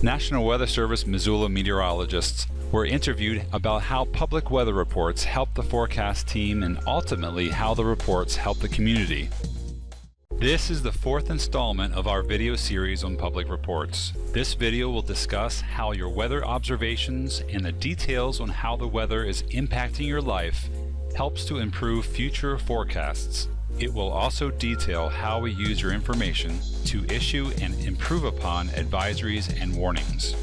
National Weather Service Missoula meteorologists were interviewed about how public weather reports help the forecast team and ultimately how the reports help the community. This is the fourth installment of our video series on public reports. This video will discuss how your weather observations and the details on how the weather is impacting your life helps to improve future forecasts. It will also detail how we use your information to issue and improve upon advisories and warnings.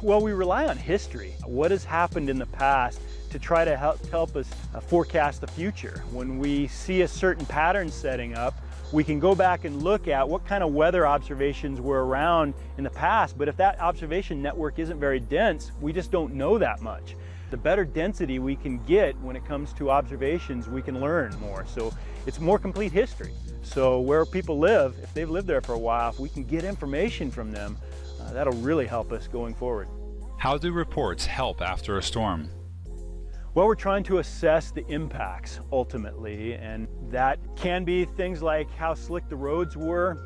Well, we rely on history. What has happened in the past to try to help us forecast the future. When we see a certain pattern setting up, we can go back and look at what kind of weather observations were around in the past, but if that observation network isn't very dense, we just don't know that much. The better density we can get when it comes to observations, we can learn more. So it's more complete history. So where people live, if they've lived there for a while, if we can get information from them, that'll really help us going forward. How do reports help after a storm? Well, we're trying to assess the impacts ultimately, and that can be things like how slick the roads were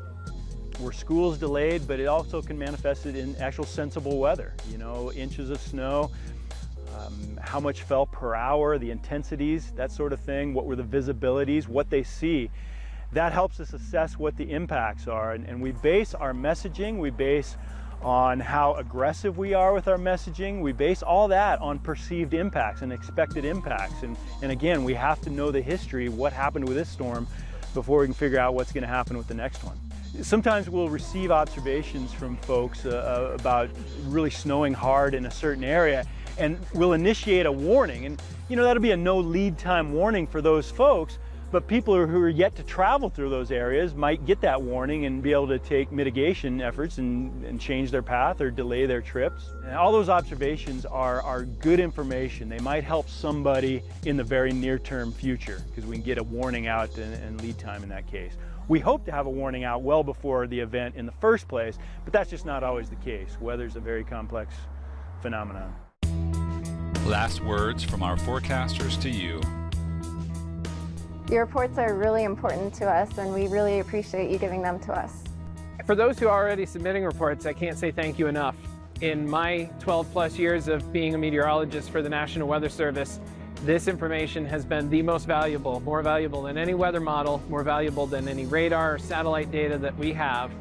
schools delayed, but it also can manifest it in actual sensible weather. You know, inches of snow, how much fell per hour, the intensities, that sort of thing, what were the visibilities, what they see. That helps us assess what the impacts are, and we base our messaging, we base on how aggressive we are with our messaging. We base all that on perceived impacts and expected impacts. And again, we have to know the history, what happened with this storm, before we can figure out what's going to happen with the next one. Sometimes we'll receive observations from folks about really snowing hard in a certain area, and we'll initiate a warning. And you know, that'll be a no lead time warning for those folks, but people who are yet to travel through those areas might get that warning and be able to take mitigation efforts and change their path or delay their trips. And all those observations are good information. They might help somebody in the very near-term future because we can get a warning out and lead time in that case. We hope to have a warning out well before the event in the first place, but that's just not always the case. Weather's a very complex phenomenon. Last words from our forecasters to you. Your reports are really important to us, and we really appreciate you giving them to us. For those who are already submitting reports, I can't say thank you enough. In my 12+ years of being a meteorologist for the National Weather Service, this information has been the most valuable, more valuable than any weather model, more valuable than any radar or satellite data that we have.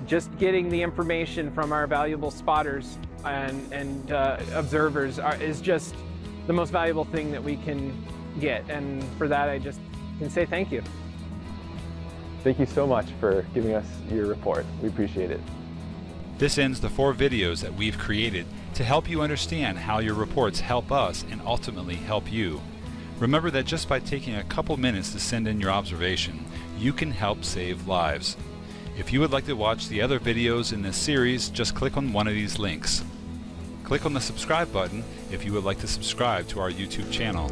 Just getting the information from our valuable spotters and observers is just the most valuable thing that we can get, and for that I just can say thank you. Thank you so much for giving us your report. We appreciate it. This ends the 4 videos that we've created to help you understand how your reports help us and ultimately help you. Remember that just by taking a couple minutes to send in your observation, you can help save lives. If you would like to watch the other videos in this series, just click on one of these links. Click on the subscribe button if you would like to subscribe to our YouTube channel.